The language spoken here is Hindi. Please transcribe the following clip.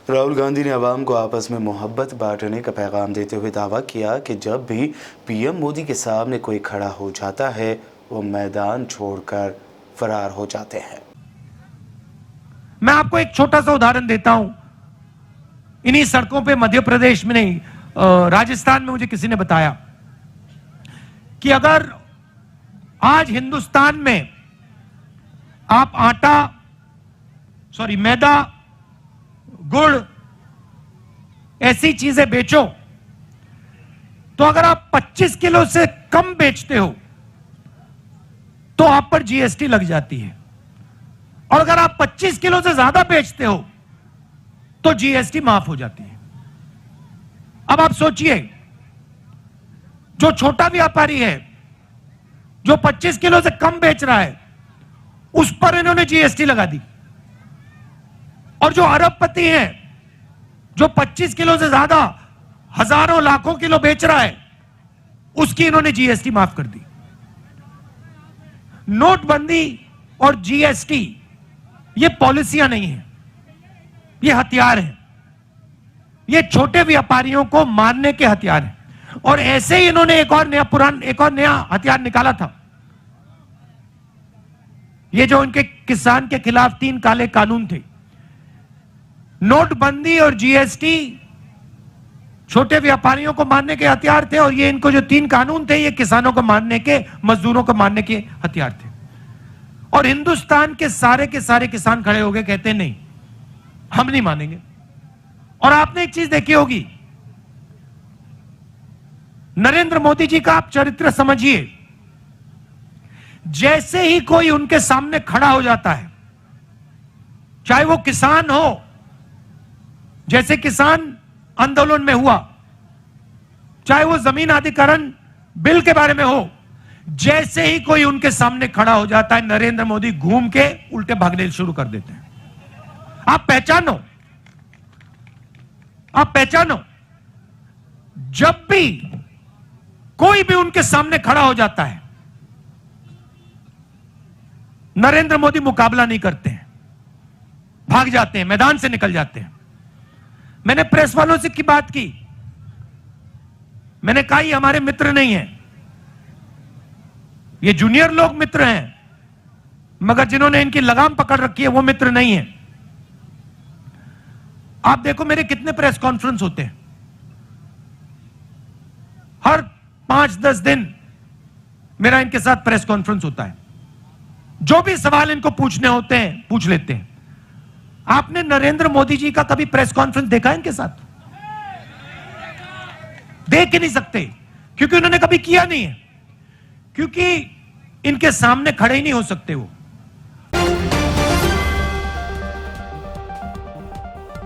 राहुल गांधी ने आवाम को आपस में मोहब्बत बांटने का पैगाम देते हुए दावा किया कि जब भी पीएम मोदी के सामने कोई खड़ा हो जाता है वो मैदान छोड़कर फरार हो जाते हैं। मैं आपको एक छोटा सा उदाहरण देता हूं। इन्हीं सड़कों पे मध्य प्रदेश में नहीं, राजस्थान में मुझे किसी ने बताया कि अगर आज हिंदुस्तान में आप मैदा, गुड़, ऐसी चीजें बेचो तो अगर आप 25 किलो से कम बेचते हो तो आप पर जीएसटी लग जाती है, और अगर आप 25 किलो से ज्यादा बेचते हो तो जीएसटी माफ हो जाती है। अब आप सोचिए, जो छोटा व्यापारी है जो 25 किलो से कम बेच रहा है उस पर इन्होंने जीएसटी लगा दी, और जो अरबपति है जो 25 किलो से ज्यादा हजारों लाखों किलो बेच रहा है उसकी इन्होंने जीएसटी माफ कर दी। नोटबंदी और जीएसटी ये पॉलिसियां नहीं है, ये हथियार है। ये छोटे व्यापारियों को मारने के हथियार हैं। और ऐसे ही इन्होंने एक और नया हथियार निकाला था। ये जो इनके किसान के खिलाफ 3 काले कानून थे, नोटबंदी और जीएसटी छोटे व्यापारियों को मारने के हथियार थे, और ये इनको जो 3 कानून थे ये किसानों को मारने के, मजदूरों को मारने के हथियार थे। और हिंदुस्तान के सारे किसान खड़े हो गए, कहते नहीं, हम नहीं मानेंगे। और आपने एक चीज देखी होगी, नरेंद्र मोदी जी का आप चरित्र समझिए, जैसे ही कोई उनके सामने खड़ा हो जाता है, चाहे वो किसान हो, जैसे किसान आंदोलन में हुआ, चाहे वो जमीन अधिग्रहण बिल के बारे में हो, जैसे ही कोई उनके सामने खड़ा हो जाता है नरेंद्र मोदी घूम के उल्टे भागने शुरू कर देते हैं। आप पहचानो, जब भी कोई भी उनके सामने खड़ा हो जाता है नरेंद्र मोदी मुकाबला नहीं करते हैं, भाग जाते हैं, मैदान से निकल जाते हैं। मैंने प्रेस वालों से की बात की, मैंने कहा ये हमारे मित्र नहीं हैं, ये जूनियर लोग मित्र हैं, मगर जिन्होंने इनकी लगाम पकड़ रखी है वो मित्र नहीं है। आप देखो मेरे कितने प्रेस कॉन्फ्रेंस होते हैं, हर 5-10 दिन मेरा इनके साथ प्रेस कॉन्फ्रेंस होता है। जो भी सवाल इनको पूछने होते हैं पूछ लेते हैं। आपने नरेंद्र मोदी जी का कभी प्रेस कॉन्फ्रेंस देखा है इनके साथ? देख ही नहीं सकते, क्योंकि उन्होंने कभी किया नहीं है, क्योंकि इनके सामने खड़े ही नहीं हो सकते वो।